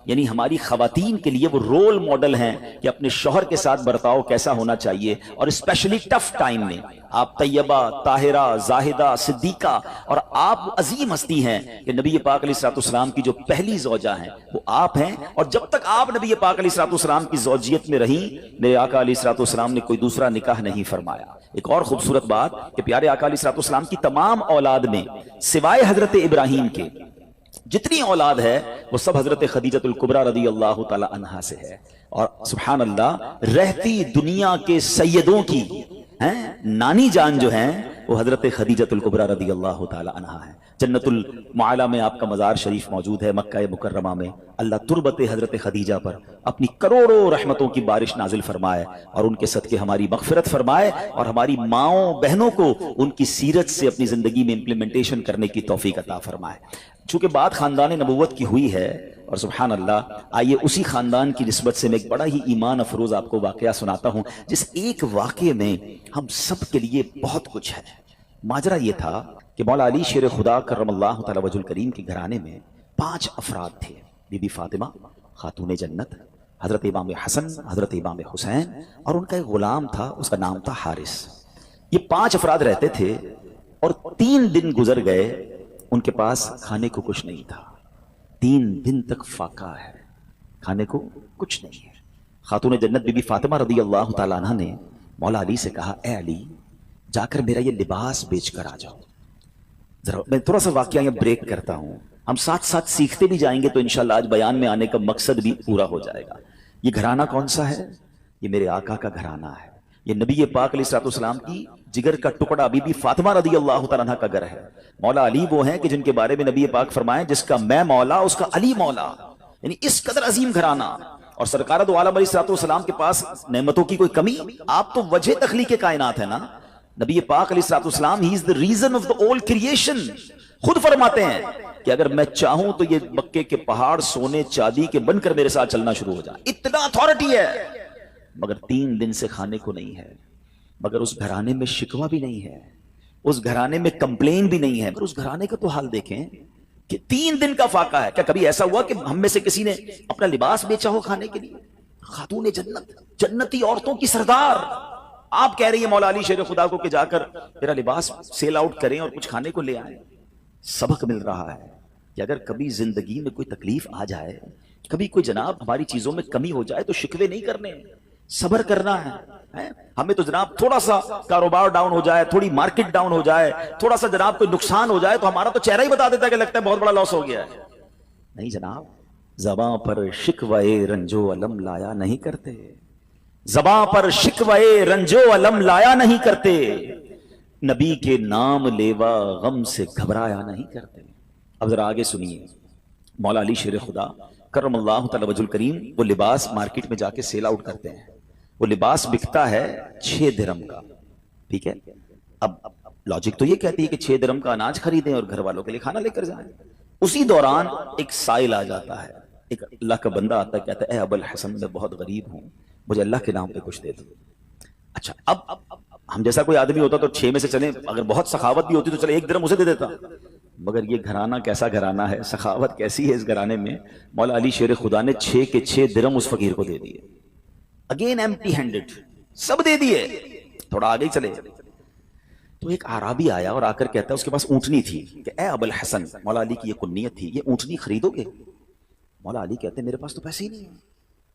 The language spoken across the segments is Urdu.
یعنی ہماری خواتین کے لیے وہ رول ماڈل ہیں کہ اپنے شوہر کے ساتھ برتاؤ کیسا ہونا چاہیے، اور اسپیشلی ٹف ٹائم میں آپ طیبہ، طاہرہ، زاہدہ، صدیقہ، اور آپ عظیم ہستی ہیں کہ نبی پاک علیہ الصلوۃ والسلام کی جو پہلی زوجہ ہیں وہ آپ ہیں، اور جب تک آپ نبی پاک علیہ الصلوۃ والسلام کی زوجیت میں رہیں میرے آقا علیہ الصلوۃ والسلام نے کوئی دوسرا نکاح نہیں فرمایا۔ ایک اور خوبصورت بات کہ پیارے آقا علیہ الصلوۃ والسلام کی تمام اولاد میں سوائے حضرت ابراہیم کے جتنی اولاد ہے وہ سب حضرت خدیجہ الکبریٰ رضی اللہ تعالی عنہا سے ہے، اور سبحان اللہ رہتی دنیا کے سیدوں کی نانی جان جو ہیں وہ حضرت خدیجہ الکبریٰ رضی اللہ تعالی عنہا ہے۔ جنت المعلی میں آپ کا مزار شریف موجود ہے، مکہ مکرمہ میں اللہ تربت حضرت خدیجہ پر اپنی کروڑوں رحمتوں کی بارش نازل فرمائے، اور ان کے صدقے ہماری مغفرت فرمائے، اور ہماری ماؤں بہنوں کو ان کی سیرت سے اپنی زندگی میں امپلیمنٹیشن کرنے کی توفیق عطا فرمائے۔ چونکہ بات خاندان نبوت کی ہوئی ہے، اور سبحان اللہ آئیے اسی خاندان کی نسبت سے میں ایک بڑا ہی ایمان افروز آپ کو واقعہ سناتا ہوں، جس ایک واقعے میں ہم سب کے لیے بہت کچھ ہے۔ ماجرا یہ تھا کہ مولا علی شیر خدا کرم اللہ تعالی وجہ الکریم کے گھرانے میں 5 افراد تھے، بی بی فاطمہ خاتون جنت، حضرت امام حسن، حضرت امام حسین، اور ان کا ایک غلام تھا، اس کا نام تھا حارث۔ یہ 5 افراد رہتے تھے، اور 3 دن گزر گئے ان کے پاس کھانے کو کچھ نہیں تھا۔ 3 دن تک فاقہ ہے، کھانے کو کچھ نہیں ہے۔ خاتون جنت بی بی فاطمہ رضی اللہ تعالیٰ عنہ نے مولا علی سے کہا، اے علی جا کر میرا یہ لباس بیچ کر آ جاؤ۔ ذرا میں تھوڑا سا واقعہ یہ بریک کرتا ہوں، ہم ساتھ ساتھ سیکھتے بھی جائیں گے تو انشاءاللہ آج بیان میں آنے کا مقصد بھی پورا ہو جائے گا۔ یہ گھرانہ کون سا ہے؟ یہ میرے آقا کا گھرانہ ہے، یہ نبی پاک علیہ الصلوۃ والسلام کی جگر کا ٹکڑا بی بی فاطمہ رضی اللہ تعالیٰ عنہ کا گھر ہے۔ مولا علی وہ ہیں کہ جن کے بارے میں نبی پاک فرمائیں جس کا میں مولا اس کا علی مولا، یعنی اس قدر عظیم گھرانہ۔ اور سرکار دو عالم علیہ الصلوۃ والسلام کے پاس نعمتوں کی کوئی کمی؟ آپ تو وجہ تخلیق کائنات ہے نا۔ نبی پاک علیہ الصلوۃ والسلام ہی از the reason of the all creation۔ خود فرماتے ہیں کہ اگر میں چاہوں تو یہ مکے کے پہاڑ سونے چاندی کے بن کر میرے ساتھ چلنا شروع ہو جائے، اتنا اتھارٹی ہے، مگر 3 دن سے کھانے کو نہیں ہے۔ مگر اس گھرانے میں شکوہ بھی نہیں ہے، اس گھرانے میں کمپلین بھی نہیں ہے، مگر اس گھرانے کا تو حال دیکھیں کہ 3 دن کا فاقہ ہے۔ کیا کبھی ایسا ہوا کہ ہم میں سے کسی نے اپنا لباس بیچا ہو کھانے کے لیے؟ خاتون جنت، جنتی عورتوں کی سردار، آپ کہہ رہی ہیں مولا علی شیر خدا کو کہ جا کر میرا لباس سیل آؤٹ کریں اور کچھ کھانے کو لے آئیں۔ سبق مل رہا ہے کہ اگر کبھی زندگی میں کوئی تکلیف آ جائے، کبھی کوئی جناب ہماری چیزوں میں کمی ہو جائے تو شکوے نہیں کرنے، صبر کرنا ہے۔ ہمیں تو جناب تھوڑا سا کاروبار ڈاؤن ہو جائے، تھوڑی مارکیٹ ڈاؤن ہو جائے، تھوڑا سا جناب کوئی نقصان ہو جائے تو ہمارا تو چہرہ ہی بتا دیتا ہے کہ لگتا ہے بہت بڑا لاس ہو گیا ہے۔ نہیں جناب، زباں پر شکوے رنجو علم لایا نہیں کرتے، زباں پر شکوے رنجو علم لایا نہیں کرتے، نبی کے نام لیوا غم سے گھبرایا نہیں کرتے۔ اب ذرا آگے سنیے، مولا علی شیر خدا کرم اللہ تعالی وجہ الکریم وہ لباس مارکیٹ میں جا کے سیل آؤٹ کرتے ہیں، وہ لباس بکتا ہے 6 درہم کا، ٹھیک ہے؟ اب لاجک تو یہ کہتی ہے کہ 6 درہم کا اناج خریدیں اور گھر والوں کے لیے کھانا لے کر جائیں۔ اسی دوران ایک سائل آ جاتا ہے، ایک اللہ کا بندہ آتا ہے، کہتا ہے اے ابو الحسن میں بہت غریب ہوں، مجھے اللہ کے نام پہ کچھ دے دو۔ اچھا اب ہم جیسا کوئی آدمی ہوتا تو 6 میں سے چلیں، اگر بہت سخاوت بھی ہوتی تو چلے 1 درہم اسے دے دیتا، مگر یہ گھرانہ کیسا گھرانہ ہے، سخاوت کیسی ہے اس گھرانے میں۔ مولا علی شیر خدا نے 6 کے 6 درہم اس فقیر کو دے دیے، اگین ایمپٹی ہینڈڈ، سب دے دیے۔ تھوڑا آگے چلے تو ایک اعرابی آیا اور آ کر کہتا ہے، اس کے پاس اونٹنی تھی، کہ اے ابو الحسن، مولا علی کی یہ کنیت تھی، یہ اونٹنی خریدو گے؟ مولا علی کہتے ہیں میرے پاس تو پیسے ہی نہیں ہیں۔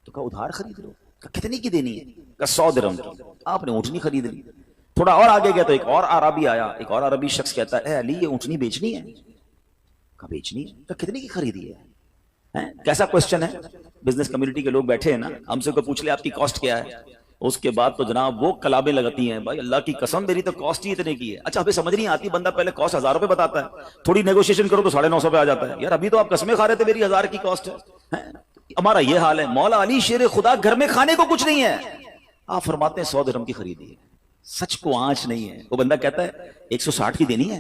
تو کہا ادھار خرید لو۔ کہا کتنی کی دینی ہے؟ کہا 100 درہم کی۔ آپ نے اونٹنی خرید لی۔ تھوڑا اور آگے گیا تو ایک اور عربی آیا، ایک اور عربی شخص کہتا ہے اے علی یہ اونٹنی بیچنی ہے؟ کہا بیچنی ہے۔ کہا کتنے کی خریدی ہے؟ کیسا کوسچن ہے؟ بزنس کمیونٹی کے لوگ بیٹھے ہیں نا، ہم سے کوئی پوچھ لے آپ کی کاسٹ کیا ہے، اس کے بعد تو جناب وہ کلابیں لگتی ہیں، بھائی اللہ کی قسم میری تو کاسٹ ہی اتنے کی ہے۔ اچھا ہمیں سمجھ نہیں آتی، بندہ پہلے کاسٹ 1000 روپے بتاتا ہے، تھوڑی نیگوشیشن کرو تو 950 پہ آ جاتا ہے، یار ابھی تو آپ قسمیں کھا رہے تھے میری 1000 کی کاسٹ ہے۔ ہمارا یہ حال ہے، مولا علی شیر خدا گھر میں کھانے کو کچھ نہیں ہے، آپ فرماتے ہیں 100 درہم کی خریدی ہے۔ سچ کو آنچ نہیں ہے۔ وہ بندہ کہتا ہے 160 کی دینی ہے؟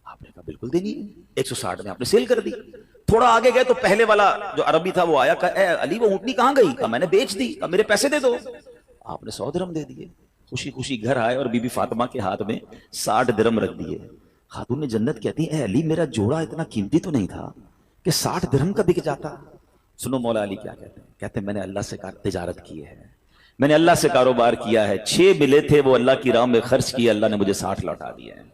آپ نے کہا بالکل دینی ہے۔ 160 میں آپ نے سیل کر دی۔ تھوڑا آگے گئے تو پہلے والا جو عربی تھا وہ آیا، کہا اے علی وہ اونٹنی کہاں گئی؟ کہا میں نے بیچ دی۔ کہا میرے پیسے دے دو۔ آپ نے 100 درہم دے دیے۔ خوشی خوشی گھر آئے اور بی بی فاطمہ کے ہاتھ میں 60 درہم رکھ دیے۔ خاتون نے جنت کہتی ہیں اے علی میرا جوڑا اتنا قیمتی تو نہیں تھا کہ 60 درہم کا بک جاتا؟ سنو مولا علی کیا کہتے ہیں، کہتے ہیں میں نے اللہ سے تجارت کی ہے، میں نے اللہ سے کاروبار کیا ہے، 6 ملے تھے وہ اللہ کی راہ میں خرچ کیے، اللہ نے مجھے 60 لوٹا دیا ہے۔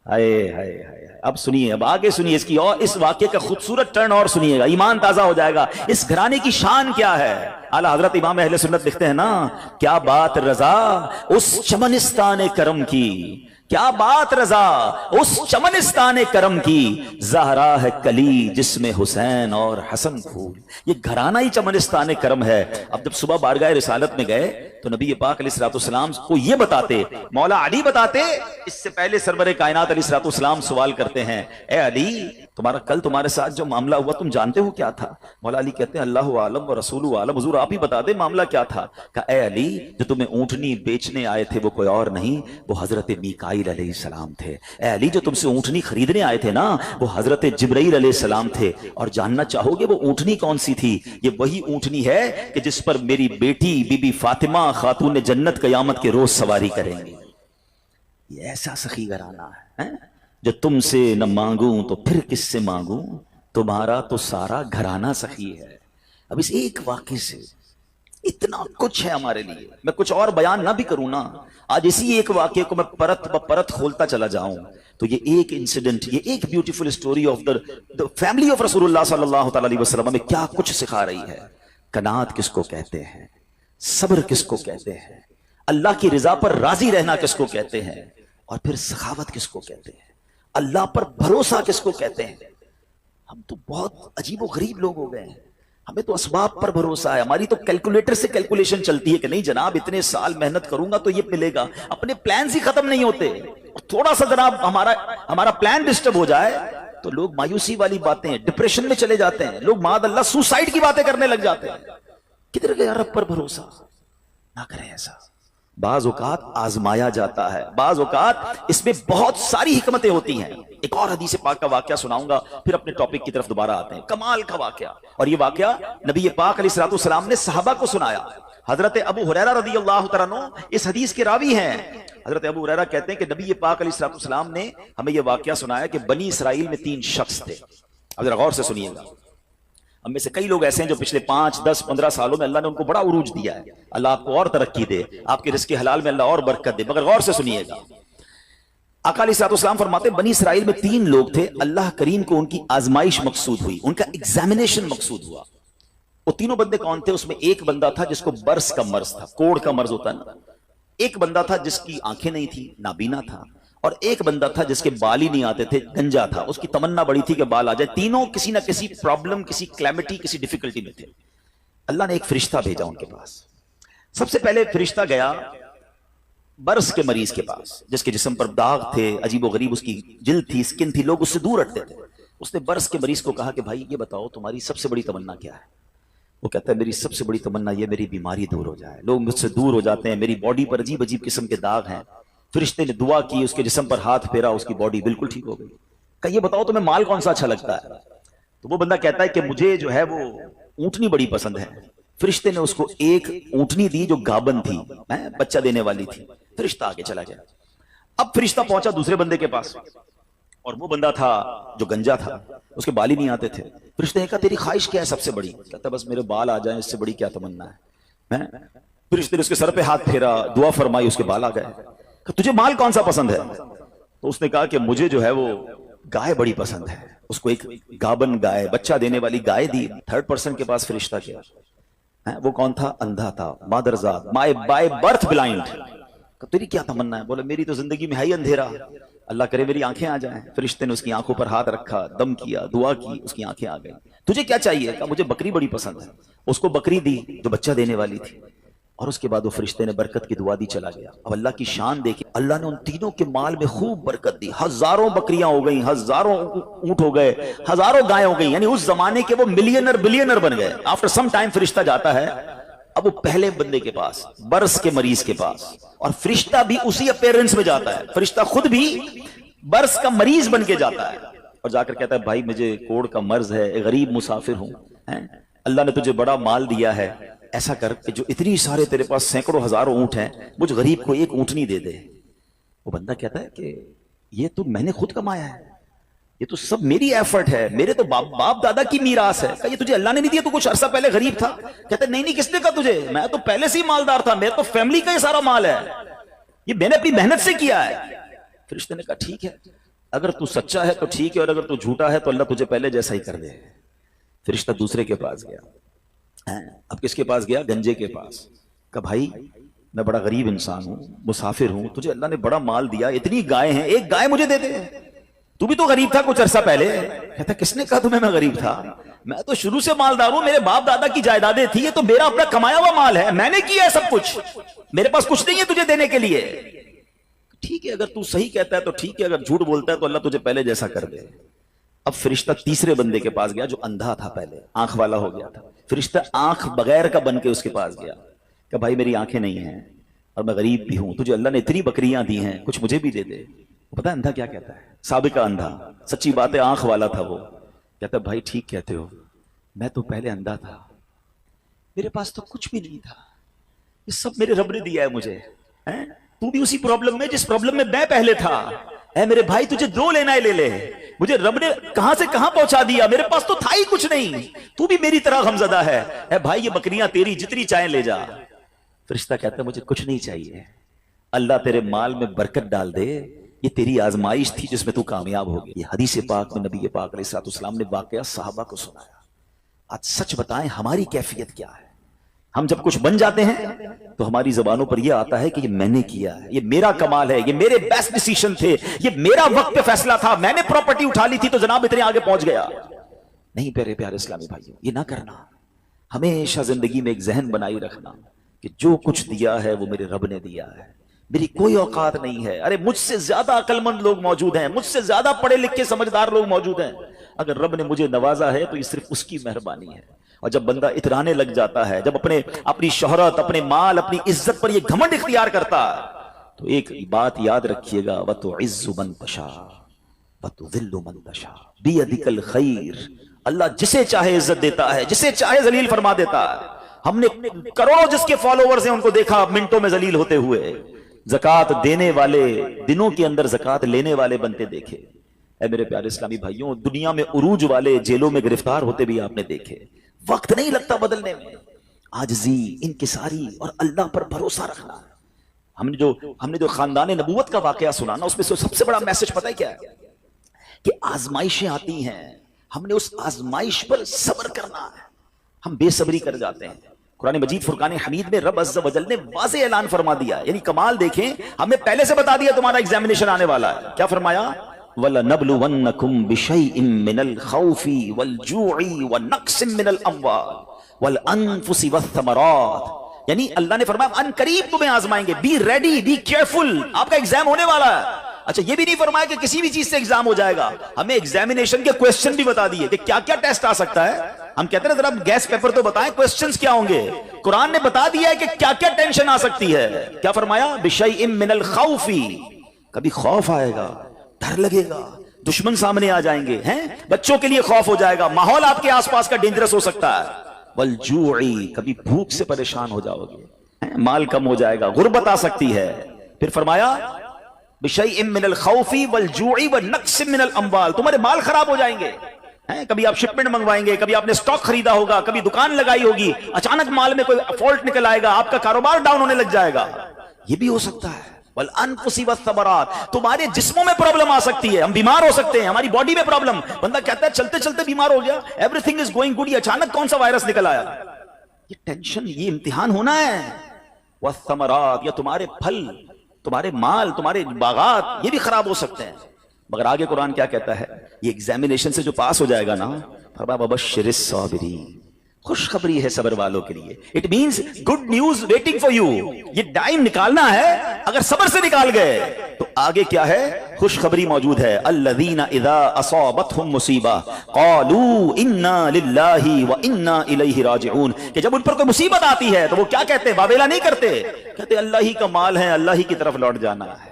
ہائے ہائے ہائے، اب سنیے، اب آگے سنیے اس کی، اور اس واقعے کا خوبصورت ٹرن اور سنیے گا، ایمان تازہ ہو جائے گا۔ اس گھرانے کی شان کیا ہے؟ اعلیٰ حضرت امام اہل سنت لکھتے ہیں نا، کیا بات رضا اس چمنستان کرم کی، کیا بات رضا اس چمنستان کرم کی، زہرا ہے کلی جس میں حسین اور حسن پھول۔ یہ گھرانہ ہی چمنستان کرم ہے۔ اب جب صبح بارگاہ رسالت میں گئے تو نبی پاک علیہ الصلوۃ والسلام کو یہ بتاتے، مولا علی بتاتے، اس سے پہلے سرور کائنات علیہ الصلوۃ والسلام سوال کرتے ہیں، اے علی تمہارا کل تمہارے ساتھ جو معاملہ ہوا تم جانتے ہو کیا تھا؟ مولا علی کہتے ہیں اللہ عالم و رسول عالم، حضور آپ ہی بتا دیں معاملہ کیا تھا۔ کہا اے علی جو تمہیں اونٹنی بیچنے آئے تھے وہ کوئی اور نہیں، وہ حضرت میکائیل علیہ السلام تھے۔ اے علی جو تم سے اونٹنی خریدنے آئے تھے نا وہ حضرت جبرائیل علیہ السلام تھے۔ اور جاننا چاہو گے وہ اونٹنی کون سی تھی؟ یہ وہی اونٹنی ہے کہ جس پر میری بیٹی بی بی فاطمہ خاتون جنت قیامت کے روز سواری کریں گی۔ یہ ایسا سخی گھرانہ ہے جو تم سے نہ مانگوں تو پھر کس سے مانگوں، تمہارا تو سارا گھرانہ سخی ہے۔ اب اس ایک واقعے سے اتنا کچھ ہے ہمارے لیے، میں کچھ اور بیان نہ بھی کروں نا، آج اسی ایک واقعے کو میں پرت پرت کھولتا چلا جاؤں تو یہ ایک انسیڈنٹ، یہ ایک beautiful story of the family of رسول اللہ صلی اللہ تعالی علیہ وسلم میں کیا کچھ سکھا رہی ہے۔ قناعت کس کو کہتے ہیں، صبر کس کو کہتے ہیں، اللہ کی رضا پر راضی رہنا کس کو کہتے ہیں، اور پھر سخاوت کس کو کہتے ہیں، اللہ پر بھروسہ کس کو کہتے ہیں۔ ہم تو بہت عجیب و غریب لوگ ہو گئے ہیں، ہمیں تو اسباب پر بھروسہ ہے، ہماری تو کیلکولیٹر سے کیلکولیشن چلتی ہے کہ نہیں جناب اتنے سال محنت کروں گا تو یہ ملے گا، اپنے پلانز ہی ختم نہیں ہوتے، تھوڑا سا جناب ہمارا پلان ڈسٹرب ہو جائے تو لوگ مایوسی والی باتیں، ڈپریشن میں چلے جاتے ہیں، لوگ معاذ اللہ سوسائڈ کی باتیں کرنے لگ جاتے ہیں۔ کدھر گیا رب پر بھروسہ؟ نہ کریں ایسا۔ بعض اوقات آزمایا جاتا ہے، بعض اوقات اس میں بہت ساری حکمتیں ہوتی ہیں۔ ایک اور حدیث پاک کا واقعہ سناؤں گا پھر اپنے ٹاپک کی طرف دوبارہ آتے ہیں، کمال کا واقعہ، اور یہ واقعہ نبی پاک علیہ الصلوۃ والسلام نے صحابہ کو سنایا۔ حضرت ابو ہریرہ رضی اللہ تعالیٰ عنہ اس حدیث کے راوی ہیں۔ حضرت ابو ہریرہ کہتے ہیں کہ نبی پاک علیہ الصلوۃ والسلام نے ہمیں یہ واقعہ سنایا کہ بنی اسرائیل میں 3 شخص تھے۔ اب ذرا غور سے سنیے گا، ہم میں سے کئی لوگ ایسے ہیں جو پچھلے 5 10 15 سالوں میں اللہ نے ان کو بڑا عروج دیا ہے، اللہ آپ کو اور ترقی دے، آپ کے رزق حلال میں اللہ اور برکت دے، مگر غور سے سنیے گا۔ آقا علیہ الصلوۃ والسلام فرماتے ہیں بنی اسرائیل میں 3 لوگ تھے، اللہ کریم کو ان کی آزمائش مقصود ہوئی، ان کا ایگزامینیشن مقصود ہوا۔ وہ تینوں بندے کون تھے؟ اس میں ایک بندہ تھا جس کو برس کا مرض تھا، کوڑ کا مرض ہوتا ہے نا، ایک بندہ تھا جس کی آنکھیں نہیں تھی، نابینا تھا، اور ایک بندہ تھا جس کے بال ہی نہیں آتے تھے، گنجا تھا، اس کی تمنا بڑی تھی کہ بال آ جائے۔ تینوں کسی نہ کسی پرابلم، کسی کلیمٹی، کسی ڈیفیکلٹی میں تھے۔ اللہ نے ایک فرشتہ بھیجا ان کے پاس۔ سب سے پہلے فرشتہ گیا برس کے مریض کے پاس جس کے جسم پر داغ تھے، عجیب و غریب اس کی جلد تھی، سکن تھی، لوگ اس سے دور ہٹتے تھے۔ اس نے برس کے مریض کو کہا کہ بھائی یہ بتاؤ تمہاری سب سے بڑی تمنا کیا ہے؟ وہ کہتا ہے میری سب سے بڑی تمنا یہ میری بیماری دور ہو جائے، لوگ مجھ سے دور ہو جاتے ہیں، میری باڈی پر عجیب عجیب قسم کے داغ ہیں۔ فرشتے نے دعا کی، اس کے جسم پر ہاتھ پھیرا، اس کی باڈی بالکل ٹھیک ہو گئی۔ کہ یہ بتاؤ تمہیں مال کون سا اچھا لگتا ہے؟ تو وہ بندہ کہتا ہے کہ مجھے جو ہے وہ اونٹنی بڑی پسند ہے۔ فرشتے نے اس کو ایک اونٹنی دی جو گابن تھی، بچہ دینے والی تھی۔ فرشتہ آگے چلا گیا۔ اب فرشتہ پہنچا دوسرے بندے کے پاس، اور وہ بندہ تھا جو گنجا تھا، اس کے بال ہی نہیں آتے تھے۔ فرشتے نے کہا تیری خواہش کیا ہے سب سے بڑی؟ کہتا بس میرے بال آ جائیں، اس سے بڑی کیا تمنا ہے۔ فرشتے نے اس کے سر پہ ہاتھ پھیرا، دعا فرمائی، اس کے بال آ گئے۔ کہ تجھے مال کون سا پسند ہے؟ تو اس نے کہا کہ مجھے جو ہے وہ گائے بڑی پسند ہے۔ اس کو ایک گابن گائے، بچہ دینے والی گائے دی۔ 3rd پرسن کے پاس فرشتہ کیا، وہ کون تھا؟ اندھا تھا، مادرزاد، بائی برتھ بلائنڈ۔ تیری کیا تمنا ہے؟ بولا میری تو زندگی میں ہے ہی اندھیرا، اللہ کرے میری آنکھیں آ جائیں۔ فرشتے نے اس کی آنکھوں پر ہاتھ رکھا، دم کیا، دعا کی، اس کی آنکھیں آ گئی۔ تجھے کیا چاہیے؟ کہا مجھے بکری بڑی پسند ہے۔ اس کو بکری دی جو بچہ دینے والی تھی، اور اس کے بعد وہ فرشتے نے برکت کی دعا دی، چلا گیا۔ اب اللہ کی شان دیکھی، اللہ نے ان تینوں کے مال میں خوب برکت دی، ہزاروں بکریاں ہو گئیں، ہزاروں اونٹ ہو گئے، ہزاروں گائیں ہو گئیں، یعنی اس زمانے کے وہ ملینر بلینر بن گئے۔ آفٹر سم ٹائم فرشتہ جاتا ہے اب وہ پہلے بندے کے پاس، برس کے مریض کے پاس، اور فرشتہ بھی اسی اپیرنس میں جاتا ہے، فرشتہ خود بھی برس کا مریض بن کے جاتا ہے، اور جا کر کہتا ہے بھائی مجھے کوڑ کا مرض ہے، غریب مسافر ہوں، اللہ نے تجھے بڑا مال دیا ہے، ایسا کر کہ جو اتنی سارے تیرے پاس سینکڑوں ہزاروں اونٹ ہیں، مجھ غریب کو ایک اونٹنی دے دے۔ وہ بندہ کہتا ہے کہ یہ تو میں نے خود کمایا ہے، یہ تو سب میری ایفرٹ ہے، میرے تو باپ دادا کی میراث ہے. کہ یہ تجھے اللہ نے نہیں دیا، تو کچھ عرصہ پہلے غریب تھا. کہتے نہیں کس نے کہا تجھے، میں تو پہلے سے ہی مالدار تھا، میرے تو فیملی کا یہ سارا مال ہے، یہ میں نے اپنی محنت سے کیا ہے. فرشتے نے کہا ٹھیک ہے، اگر تو سچا ہے تو ٹھیک ہے، اور اگر تو جھوٹا ہے تو اللہ تجھے پہلے جیسا ہی کر دے. فرشتہ دوسرے کے پاس گیا. اب کس کے پاس گیا؟ گنجے کے پاس. کہ بھائی میں بڑا غریب انسان ہوں، مسافر ہوں، تجھے اللہ نے بڑا مال دیا، اتنی گائے ہیں، ایک گائے مجھے دے دے، تو بھی تو غریب تھا کچھ عرصہ پہلے. کہتا کس نے کہا تمہیں میں غریب تھا؟ میں تو شروع سے مالدار ہوں، میرے باپ دادا کی جائیدادیں تھی، یہ تو میرا اپنا کمایا ہوا مال ہے، میں نے کیا ہے سب کچھ، میرے پاس کچھ نہیں ہے تجھے دینے کے لیے. ٹھیک ہے، اگر تو صحیح کہتا ہے تو ٹھیک ہے، اگر جھوٹ بولتا ہے تو اللہ تجھے پہلے جیسا کر دے. اب فرشتہ تیسرے بندے کے پاس گیا جو اندھا تھا، پہلے آنکھ والا ہو گیا تھا. فرشتہ آنکھ بغیر کا بن کے اس کے پاس گیا کہ بھائی میری آنکھیں نہیں ہیں اور میں غریب بھی ہوں، تجھے اللہ نے اتنی بکریاں دی ہیں، کچھ مجھے بھی دے دے. پتہ ہے اندھا کیا کہتا ہے؟ سابقہ اندھا، سچی بات ہے، آنکھ والا تھا وہ. کہتا ہے بھائی ٹھیک کہتے ہو، میں تو پہلے اندھا تھا، میرے پاس تو کچھ بھی نہیں تھا، یہ سب میرے رب نے دیا ہے مجھے. تو بھی اسی پرابلم میں جس پرابلم میں میں پہلے تھا. اے میرے بھائی تجھے جو لینا ہے لے لے، مجھے رب نے کہاں سے کہاں پہنچا دیا، میرے پاس تو تھا ہی کچھ نہیں، تو بھی میری طرح غمزدہ ہے. اے بھائی یہ بکریاں تیری، جتنی چاہیں لے جا. فرشتہ کہتا ہے مجھے کچھ نہیں چاہیے، اللہ تیرے مال میں برکت ڈال دے، یہ تیری آزمائش تھی جس میں تو کامیاب ہو گئی. یہ حدیث پاک میں نبی پاک علیہ السلام نے واقعہ صحابہ کو سنایا. آج سچ بتائیں ہماری کیفیت کیا ہے؟ ہم جب کچھ بن جاتے ہیں تو ہماری زبانوں پر یہ آتا ہے کہ یہ میں نے کیا ہے، یہ میرا کمال ہے، یہ میرے بیسٹ ڈیسیشن تھے، یہ میرا وقت پہ فیصلہ تھا، میں نے پراپرٹی اٹھا لی تھی تو جناب اتنے آگے پہنچ گیا. نہیں پیارے اسلامی بھائیوں، یہ نہ کرنا. ہمیشہ زندگی میں ایک ذہن بنائی رکھنا کہ جو کچھ دیا ہے وہ میرے رب نے دیا ہے، میری کوئی اوقات نہیں ہے. ارے مجھ سے زیادہ عقل مند لوگ موجود ہیں، مجھ سے زیادہ پڑھے لکھے سمجھدار لوگ موجود ہیں. اگر رب نے مجھے نوازا ہے تو یہ صرف اس کی مہربانی ہے. اور جب بندہ اترانے لگ جاتا ہے، جب اپنی شہرت، اپنے مال، اپنی عزت پر یہ گھمنڈ اختیار کرتا ہے، تو ایک بات یاد رکھیے گا، وَتُعِزُّ مَن تَشَاءُ وَتُذِلُّ مَن تَشَاءُ بِيَدِكَ الْخَيْرُ. اللہ جسے چاہے عزت دیتا ہے، جسے چاہے ذلیل فرما دیتا ہے. ہم نے کروڑوں جس کے فالوورز ہیں ان کو دیکھا منٹوں میں ذلیل ہوتے ہوئے. زکات دینے والے دنوں کے اندر زکات لینے والے بنتے دیکھے. اے میرے پیارے اسلامی بھائیوں، دنیا میں عروج والے جیلوں میں گرفتار ہوتے بھی آپ نے دیکھے. وقت نہیں لگتا بدلنے میں. عاجزی، انکساری اور اللہ پر بھروسہ رکھنا. ہم نے جو خاندان نبوت کا واقعہ سنا نا، اس میں سب سے بڑا میسج پتہ ہے کیا ہے؟ کہ آزمائشیں آتی ہیں، ہم نے اس آزمائش پر صبر کرنا ہے. ہم بے صبری کر جاتے ہیں. قرآن مجید فرقان حمید میں رب عز و جل نے واضح اعلان فرما دیا، یعنی کمال دیکھیں، ہمیں پہلے سے بتا دیا تمہارا ایگزامینیشن آنے والا ہے. کیا فرمایا؟ وَلَنَبْلُوَنَّكُمْ بِشَيْءٍ مِّنَ الْخَوْفِ وَالْجُوعِ وَنَقْصٍ مِّنَ الْأَمْوَالِ وَالْأَنفُسِ وَالثَّمَرَاتِ. یعنی اللہ نے فرمایا ان قریب تمہیں آزمائیں گے، بی ریڈی، بی کیئرفل، آپ کا ایگزام ہونے والا ہے. اچھا یہ بھی نہیں فرمایا کہ کسی بھی چیز سے ایگزام ہو جائے گا، ہمیں ایگزامینیشن کے کوسچن بھی بتا دیے کہ کیا کیا ٹیسٹ آ سکتا ہے. ہم کہتے ہیں ذرا گیس پیپر تو بتائیں کوسچنز کیا ہوں گے. قرآن نے بتا دیا ہے کہ کیا کیا ٹینشن آ سکتی ہے. کیا فرمایا؟ بِشَيْءٍ مِّنَ الْخَوْفِ، کبھی خوف آئے گا، ڈر لگے گا، دشمن سامنے آ جائیں گے، ہیں بچوں کے لیے خوف ہو جائے گا، ماحول آپ کے آس پاس کا ڈینجرس ہو سکتا ہے. وَالْجُوعِ، کبھی بھوک سے پریشان ہو جاؤ گے، مال کم ہو جائے گا، غربت آ سکتی ہے. پھر فرمایا بِشَيْءٍ مِّنَ الْخَوْفِ وَالْجُوعِ وَنَقْصٍ مِّنَ الْأَمْوَالِ، تمہارے مال خراب ہو جائیں گے. کبھی آپ شپمنٹ منگوائیں گے، کبھی آپ نے سٹاک خریدا ہوگا، کبھی دکان لگائی ہوگی، اچانک مال میں کوئی فالٹ نکل آئے گا، آپ کا کاروبار ڈاؤن ہونے لگ جائے گا. یہ بھی ہو سکتا ہے. وَالْأَنفُسِ وَالثَّمَرَاتِ، تمہارے جسموں میں پرابلم آ سکتی ہے، ہم بیمار ہو سکتے ہیں، ہماری باڈی میں پرابلم. بندہ کہتا ہے چلتے چلتے بیمار ہو گیا، every thing is going good, یہ اچانک کون سا وائرس نکل آیا. یہ ٹینشن، یہ امتحان ہونا ہے. وَالثَّمَرَاتِ، یا تمہارے پھل، تمہارے مال، تمہارے باغات، یہ بھی خراب ہو سکتے ہیں. مگر آگے قرآن کیا کہتا ہے؟ یہ ایگزامینیشن سے جو پاس ہو جائے گا نا، فرمایا وَبَشِّرِ الصَّابِرِينَ، خوشخبری ہے صبر والوں کے لیے. It means good news waiting for you. یہ ٹائم نکالنا ہے، اگر صبر سے نکال گئے تو آگے کیا ہے؟ خوشخبری موجود ہے. الذین اذا اصابتہم مصیبہ قالوا انا للہ وانا الیہ راجعون، کہ جب ان پر کوئی مصیبت آتی ہے تو وہ کیا کہتے ہیں؟ واویلا نہیں کرتے، کہتے اللہ ہی کا مال ہے، اللہ ہی کی طرف لوٹ جانا ہے.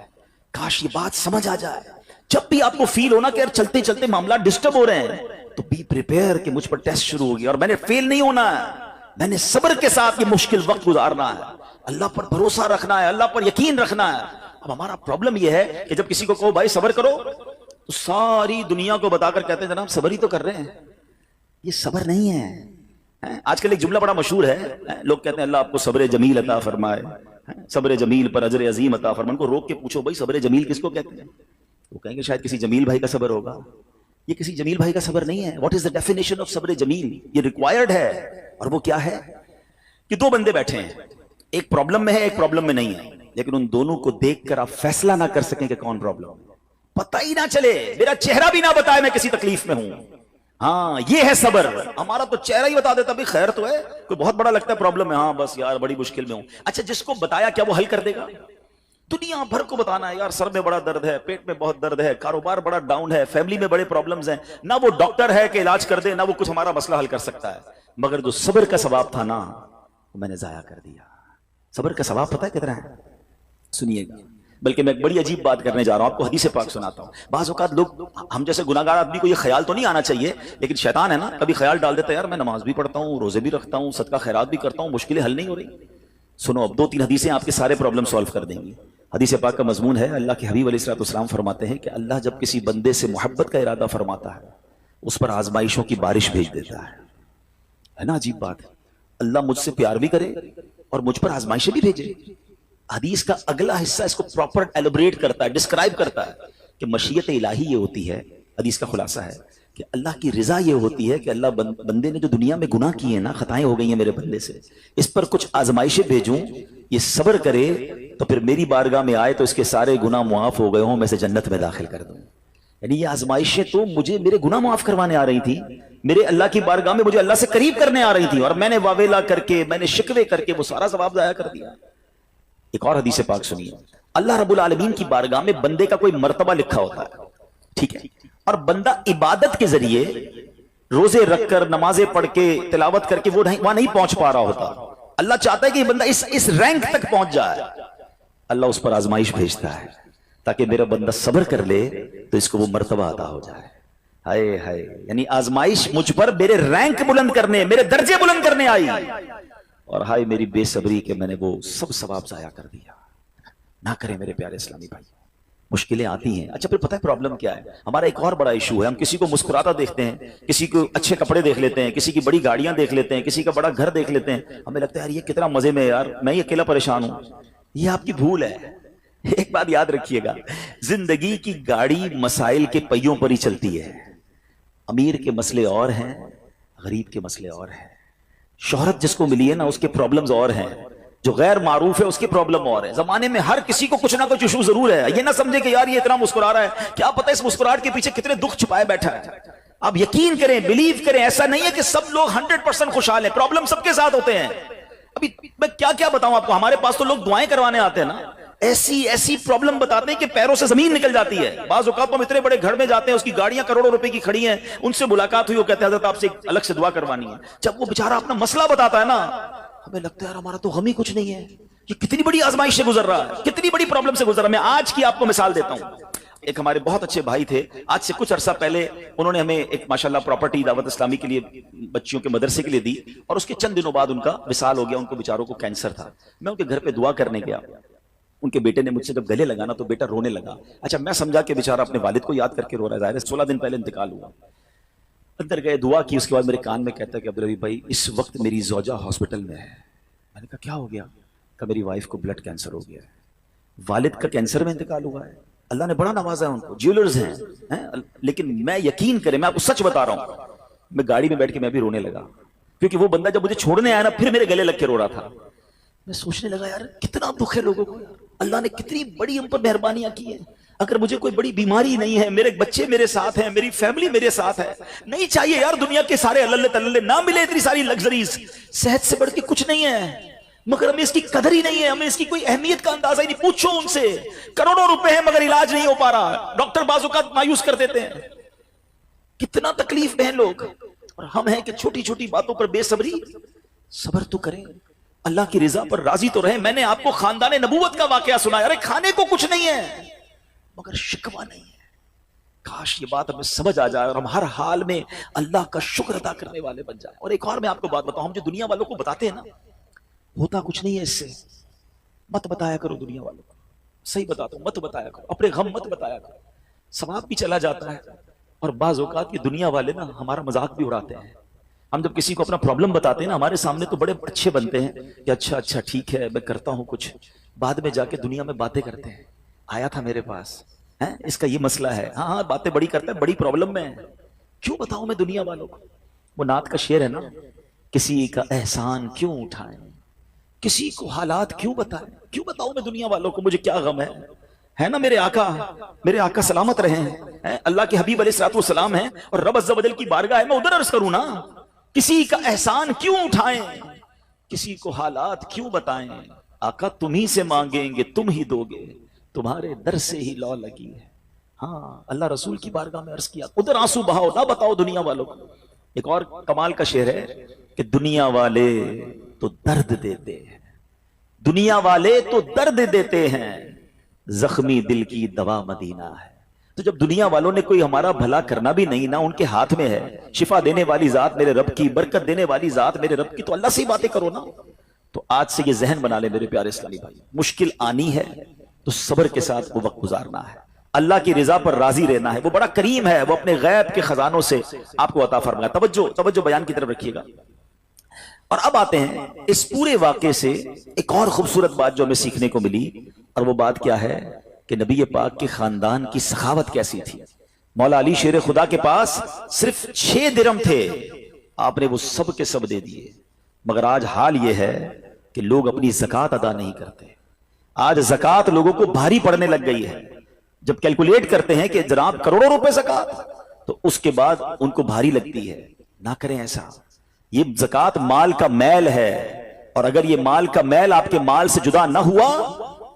کاش یہ بات سمجھ آ جائے. جب بھی آپ کو فیل ہونا کہ چلتے چلتے معاملات ڈسٹرب ہو رہے ہیں تو بی پریپیئر کہ مجھ پر ٹیسٹ شروع ہو گیا اور میں نے فیل نہیں ہونا ہے، میں نے صبر کے ساتھ یہ مشکل وقت گزارنا ہے، اللہ پر بھروسہ رکھنا ہے، اللہ پر یقین رکھنا ہے. اب ہمارا پرابلم یہ ہے کہ جب کسی کو کہو بھائی صبر کرو تو ساری دنیا کو بتا کر کہتے ہیں جناب صبر ہی تو کر رہے ہیں. یہ صبر نہیں ہے. آج کل ایک جملہ بڑا مشہور ہے, لوگ کہتے ہیں اللہ آپ کو صبر جمیل عطا فرمائے, صبر جمیل پر اجر عظیم عطا فرمائے. ان کو روک کے پوچھو بھائی صبر جمیل کس کو کہتے ہیں؟ وہ کہیں گے شاید کسی جمیل بھائی کا صبر ہوگا. یہ کسی جمیل بھائی کا صبر نہیں ہے. What is the definition of صبر جمیل؟ یہ ریکوائرڈ ہے. اور وہ کیا ہے کہ دو بندے بیٹھے ہیں, ایک پرابلم میں ہے ایک پرابلم میں نہیں ہے, لیکن ان دونوں کو دیکھ کر آپ فیصلہ نہ کر سکیں کہ کون پرابلم, پتہ ہی نہ چلے, میرا چہرہ بھی نہ بتائے میں کسی تکلیف میں ہوں. ہاں یہ ہے صبر. ہمارا تو چہرہ ہی بتا دیتا بھی خیر تو ہے, کوئی بہت بڑا لگتا ہے پرابلم ہے, ہاں بس یار بڑی مشکل میں ہوں. اچھا جس کو بتایا کیا وہ حل کر دے گا؟ دنیا بھر کو بتانا ہے یار سر میں بڑا درد ہے, پیٹ میں بہت درد ہے, کاروبار بڑا ڈاؤن ہے, فیملی میں بڑے پرابلمز ہیں. نہ وہ ڈاکٹر ہے کہ علاج کر دے, نہ وہ کچھ ہمارا مسئلہ حل کر سکتا ہے. مگر جو صبر کا ثواب تھا نا وہ میں نے ضائع کر دیا. صبر کا ثواب پتہ ہے کتنا ہے؟ سنیے گا. بلکہ میں ایک بڑی عجیب بات کرنے جا رہا ہوں, آپ کو حدیث پاک سناتا ہوں. بعض اوقات لوگ, ہم جیسے گناہگار آدمی کو یہ خیال تو نہیں آنا چاہیے, لیکن شیطان ہے نا, کبھی خیال ڈال دیتا ہے یار میں نماز بھی پڑھتا ہوں, روزے بھی رکھتا ہوں, صدقہ خیرات بھی کرتا ہوں, مشکلیں حل نہیں ہو رہی. سنو اب 2-3 حدیثیں آپ کے سارے پرابلم سالو کر دیں گی. حدیث پاک کا مضمون ہے, اللہ کے حبیب علیہ الصلوۃ والسلام فرماتے ہیں کہ اللہ جب کسی بندے سے محبت کا ارادہ فرماتا ہے اس پر آزمائشوں کی بارش بھیج دیتا ہے نا عجیب بات. اللہ مجھ سے پیار بھی کرے اور مجھ پر آزمائشیں بھی بھیجے. حدیث کا اگلا حصہ اس کو پراپر ایلوبریٹ کرتا ہے, ڈسکرائب کرتا ہے کہ مشیت الہی یہ ہوتی ہے. حدیث کا خلاصہ ہے کہ اللہ کی رضا یہ ہوتی ہے کہ اللہ بندے نے جو دنیا میں گناہ کیے ہیں نا, خطائیں ہو گئی ہیں میرے بندے سے, اس پر کچھ آزمائشیں بھیجوں, یہ صبر کرے تو پھر میری بارگاہ میں آئے تو اس کے سارے گناہ معاف ہو گئے ہوں, میں سے جنت میں داخل کر دوں. یعنی یہ آزمائشیں تو مجھے میرے گناہ معاف کروانے آ رہی تھی, میرے اللہ کی بارگاہ میں مجھے اللہ سے قریب کرنے آ رہی تھی, اور میں نے واویلا کر کے, میں نے شکوے کر کے وہ سارا ثواب ضائع کر دیا. ایک اور حدیث پاک سنیے. اللہ رب العالمین کی بارگاہ میں بندے کا کوئی مرتبہ لکھا ہوتا ہے, ٹھیک ہے, اور بندہ عبادت کے ذریعے روزے رکھ کر, نمازیں پڑھ کے, تلاوت کر کے وہ وہاں نہیں پہنچ پا رہا ہوتا. اللہ چاہتا ہے کہ یہ بندہ اس رینک تک پہنچ جائے. اللہ اس پر آزمائش بھیجتا ہے تاکہ میرا بندہ صبر کر لے تو اس کو وہ مرتبہ عطا ہو جائے. ہائے ہائے, یعنی آزمائش مجھ پر میرے رینک بلند کرنے, میرے درجے بلند کرنے آئی, اور ہائے میری بے صبری کہ میں نے وہ سب ثواب ضائع کر دیا. نہ کریں میرے پیارے اسلامی بھائی, مشکلیں آتی ہیں. اچھا پھر پتہ ہے پرابلم کیا ہے؟ ہمارا ایک اور بڑا ایشو ہے, ہم کسی کو مسکراتا دیکھتے ہیں, کسی کو اچھے کپڑے دیکھ لیتے ہیں, کسی کی بڑی گاڑیاں دیکھ لیتے ہیں, کسی کا بڑا گھر دیکھ لیتے ہیں, ہمیں لگتا ہے یار یہ کتنا مزے میں ہے یار, میں ہی اکیلا پریشان ہوں. یہ آپ کی بھول ہے. ایک بات یاد رکھیے گا, زندگی کی گاڑی مسائل کے پہیوں پر ہی چلتی ہے. امیر کے مسئلے اور ہیں, غریب کے مسئلے اور ہیں. شہرت جس کو ملی ہے نا اس کے پرابلمز اور ہیں, جو غیر معروف ہے اس کی پرابلم اور ہے. زمانے میں ہر کسی کو کچھ نہ کچھ ایشو ضرور ہے. یہ نہ سمجھے کہ یار یہ اتنا مسکرا رہا ہے, کیا پتہ اس مسکراہٹ کے پیچھے کتنے دکھ چھپائے بیٹھا ہے. آپ یقین کریں, بلیو کریں, ایسا نہیں ہے کہ سب لوگ 100% خوشحال ہیں, پرابلم سب کے ساتھ ہوتے ہیں. ابھی میں کیا بتاؤں آپ کو, ہمارے پاس تو لوگ دعائیں کروانے آتے ہیں نا, ایسی پرابلم بتاتے ہیں کہ پیروں سے زمین نکل جاتی ہے. بعض اوقات ہم اتنے بڑے گھر میں جاتے ہیں, اس کی گاڑیاں کروڑوں روپے کی کھڑی ہیں, ان سے ملاقات ہوئی, وہ کہتے ہیں حضرت آپ سے الگ سے دعا کروانی ہے. جب وہ بیچارہ اپنا مسئلہ بتاتا ہے نا, ہمیں لگتا ہے یار ہمارا تو غم ہی کچھ نہیں ہے, یہ کتنی بڑی آزمائش سے گزر رہا ہے, کتنی بڑی پرابلم سے گزر رہا ہے. میں آج کی آپ کو مثال دیتا ہوں. ایک ہمارے بہت اچھے بھائی تھے, آج سے کچھ عرصہ پہلے انہوں نے ہمیں ایک ماشاءاللہ پراپرٹی دعوت اسلامی کے لیے بچیوں کے مدرسے کے لیے دی, اور اس کے چند دنوں بعد ان کا وصال ہو گیا. ان کو بیچاروں کو کینسر تھا. میں ان کے گھر پہ دعا کرنے گیا. ان کے بیٹے نے مجھ سے جب گلے لگانا تو بیٹا رونے لگا. اچھا میں سمجھا کہ بیچارہ اپنے والد کو یاد کر کے رو رہا ہے, ظاہر ہے 16 دن پہلے انتقال ہوا. اندر گئے, دعا کی, اس کے بعد میرے کان میں کہتا ہے کہ عبدالرحیم بھائی اس وقت میری زوجہ ہاسپٹل میں ہے. میں نے کہا کیا ہو گیا؟ کہ میری وائف کو بلڈ کینسر ہو گیا ہے. والد کا کینسر میں انتقال ہوا ہے, اللہ نے بڑا نوازا ہے ان کو, جیولرز ہیں, لیکن میں یقین کریں, میں آپ کو سچ بتا رہا ہوں, میں گاڑی میں بیٹھ کے میں بھی رونے لگا, کیونکہ وہ بندہ جب مجھے چھوڑنے آیا نا پھر میرے گلے لگ کے رو رہا تھا. میں سوچنے لگا یار کتنا دکھ ہے لوگوں کو, اللہ نے کتنی بڑی ہم پر مہربانیاں کی ہیں. اگر مجھے کوئی بڑی بیماری نہیں ہے, میرے بچے میرے ساتھ ہیں, میری فیملی میرے ساتھ ہے, نہیں چاہیے یار دنیا کے سارے اللہ تللے, نہ ملے اتنی ساری لگژریز, صحت سے بڑھ کے کچھ نہیں ہے, مگر ہمیں اس کی قدر ہی نہیں ہے, ہمیں اس کی کوئی اہمیت کا اندازہ ہی نہیں. پوچھو ان سے, کروڑوں روپے ہیں مگر علاج نہیں ہو پا رہا, ڈاکٹر بعض اوقات مایوس کر دیتے ہیں. کتنا تکلیف میں ہیں لوگ, اور ہم ہیں کہ چھوٹی چھوٹی باتوں پر بے صبری. صبر تو کریں, اللہ کی رضا پر راضی تو رہیں. میں نے آپ کو خاندان نبوت کا واقعہ سنایا, ارے کھانے کو کچھ نہیں ہے مگر شکوہ نہیں ہے. کاش یہ بات ہمیں سمجھ آ جائے اور ہم ہر حال میں اللہ کا شکر ادا کرنے والے بن جائیں. اور ایک اور میں آپ کو بات بتاؤں, ہم جو دنیا والوں کو بتاتے ہیں نا ہوتا کچھ نہیں ہے اس سے. مت بتایا کرو دنیا والوں کو, صحیح بتاتا ہوں, مت بتایا کرو, اپنے غم مت بتایا کرو. ثواب بھی چلا جاتا ہے. اور بعض اوقات یہ دنیا والے نا ہمارا مذاق بھی اڑاتے ہیں. ہم جب کسی کو اپنا پرابلم بتاتے ہیں نا ہمارے سامنے تو بڑے اچھے بنتے ہیں کہ اچھا اچھا ٹھیک ہے میں کرتا ہوں کچھ. بعد میں جا کے دنیا میں باتیں کرتے ہیں, آیا تھا میرے پاس, اس کا یہ مسئلہ ہے, ہاں ہاں باتیں بڑی کرتا ہے, بڑی پرابلم میں ہے. کیوں بتاؤں میں دنیا والوں کو؟ وہ نعت کا شعر ہے نا, کسی کا احسان کیوں اٹھائیں, کسی کو حالات کیوں بتائیں, کیوں بتاؤں میں دنیا والوں کو مجھے کیا غم ہے نا. میرے آقا سلامت رہے ہیں, اللہ کے حبیب علیہ الصلوۃ والسلام ہیں, اور رب عز و جل کی بارگاہ ہے, میں ادھر عرض کروں نا. کسی کا احسان کیوں اٹھائیں, کسی کو حالات کیوں بتائیں, آقا تم ہی سے مانگیں گے تم ہی دو گے, تمہارے در سے ہی لو لگی ہے. ہاں اللہ رسول کی بارگاہ میں عرض کیا, ادھر آنسو بہاؤ, نہ بتاؤ دنیا والوں کو. ایک اور کمال کا شعر ہے کہ دنیا والے تو درد دیتے ہیں, دنیا والے تو درد دیتے ہیں, زخمی دل کی دوا مدینہ ہے. تو جب دنیا والوں نے کوئی ہمارا بھلا کرنا بھی نہیں, نہ ان کے ہاتھ میں ہے, شفا دینے والی ذات میرے رب کی, برکت دینے والی ذات میرے رب کی, تو اللہ سے ہی باتیں کرو نا. تو آج سے یہ ذہن بنا لے میرے پیارے اسلامی بھائی, مشکل آنی ہے تو صبر کے ساتھ وہ وقت گزارنا ہے, اللہ کی رضا پر راضی رہنا ہے. وہ بڑا کریم ہے, وہ اپنے غیب کے خزانوں سے آپ کو عطا فرمائے. توجہ بیان کی طرف رکھیے گا. اور اب آتے ہیں اس پورے واقعے سے ایک اور خوبصورت بات جو ہمیں سیکھنے کو ملی, اور وہ بات کیا ہے کہ نبی پاک کے خاندان کی سخاوت کیسی تھی. مولا علی شیر خدا کے پاس صرف 6 درم تھے, آپ نے وہ سب کے سب دے دیے. مگر آج حال یہ ہے کہ لوگ اپنی زکوٰۃ ادا نہیں کرتے. آج زکوٰۃ لوگوں کو بھاری پڑنے لگ گئی ہے. جب کیلکولیٹ کرتے ہیں کہ جناب کروڑوں روپے زکوٰۃ, تو اس کے بعد ان کو بھاری لگتی ہے. نہ کریں ایسا. یہ زکوٰۃ مال کا میل ہے, اور اگر یہ مال کا میل آپ کے مال سے جدا نہ ہوا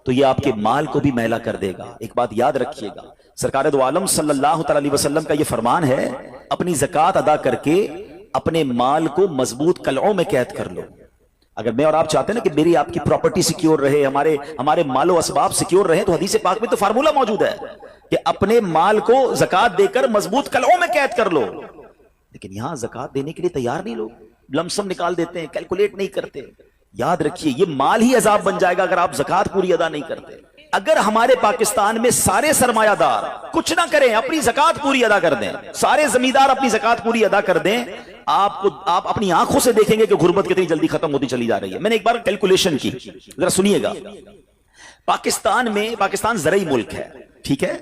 تو یہ آپ کے مال کو بھی میلا کر دے گا. ایک بات یاد رکھیے گا, سرکار دو عالم صلی اللہ تعالی علیہ وسلم کا یہ فرمان ہے, اپنی زکوٰۃ ادا کر کے اپنے مال کو مضبوط قلعوں میں قید کر لو. اگر میں اور آپ چاہتے ہیں نا کہ میری آپ کی پراپرٹی سیکیور رہے, ہمارے مال و اسباب سیکیور رہے, تو حدیث پاک میں تو فارمولہ موجود ہے کہ اپنے مال کو زکوٰۃ دے کر مضبوط قلعوں میں قید کر لو. لیکن یہاں زکوٰۃ دینے کے لیے تیار نہیں لوگ, لمسم نکال دیتے ہیں, کیلکولیٹ نہیں کرتے. یاد رکھیے یہ مال ہی عذاب بن جائے گا اگر آپ زکوٰۃ پوری ادا نہیں کرتے. اگر ہمارے پاکستان میں سارے سرمایہ دار کچھ نہ کریں, اپنی زکوٰۃ پوری ادا کر دیں, سارے زمیندار اپنی زکوٰۃ پوری ادا کر دیں, آپ اپنی آنکھوں سے دیکھیں گے کہ غربت کتنی جلدی ختم ہوتی چلی جا رہی ہے. میں نے ایک بار کیلکولیشن کی, ذرا سنیے گا. پاکستان زرعی ملک ہے, ٹھیک ہے,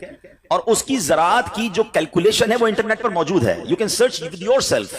اور اس کی زراعت کی جو کیلکولیشن ہے وہ انٹرنیٹ پر موجود ہے. You can search with your self.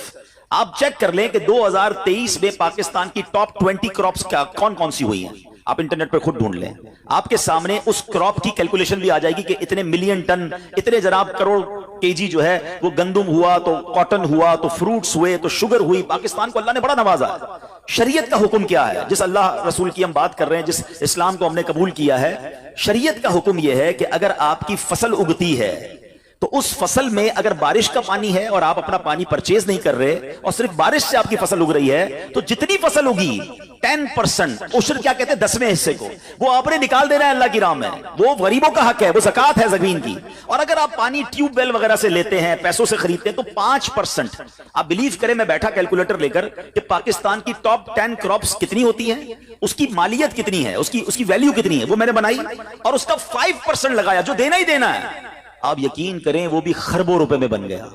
آپ چیک کر لیں کہ 2023 میں پاکستان کی ٹاپ 20 کراپس کون کون سی ہوئی ہیں. آپ انٹرنیٹ پہ خود ڈھونڈ لیں, آپ کے سامنے اس کراپ کی کیلکولیشن بھی آ جائے گی کہ اتنے ملین ٹن, اتنے جناب کروڑ کے جی جو ہے وہ گندم ہوا, تو کاٹن ہوا, تو فروٹس ہوئے, تو شوگر ہوئی. پاکستان کو اللہ نے بڑا نوازا ہے. شریعت کا حکم کیا ہے؟ جس اللہ رسول کی ہم بات کر رہے ہیں, جس اسلام کو ہم نے قبول کیا ہے, شریعت کا حکم یہ ہے کہ اگر آپ کی فصل اگتی ہے تو اس فصل میں اگر بارش کا پانی ہے اور آپ اپنا پانی پرچیز نہیں کر رہے, اور صرف بارش سے آپ کی فصل اگ رہی ہے, تو جتنی فصل اگی 10% عشر کیا کہتے ہیں 10ویں حصے کو, وہ آپ نے نکال دینا ہے اللہ کی راہ میں. وہ غریبوں کا حق ہے, وہ زکوٰۃ ہے زمین کی. اور اگر آپ پانی ٹیوب ویل وغیرہ سے لیتے ہیں, پیسوں سے خریدتے ہیں, تو 5%. آپ بلیو کریں, میں بیٹھا کیلکولیٹر لے کر کہ پاکستان کی ٹاپ 10 کراپس کتنی ہوتی ہیں, اس کی مالیت کتنی ہے, اس کی ویلیو کتنی ہے, وہ میں نے بنائی, اور اس کا 5% لگایا جو دینا ہی دینا ہے. آپ یقین کریں وہ بھی خربوں روپے میں بن گیا.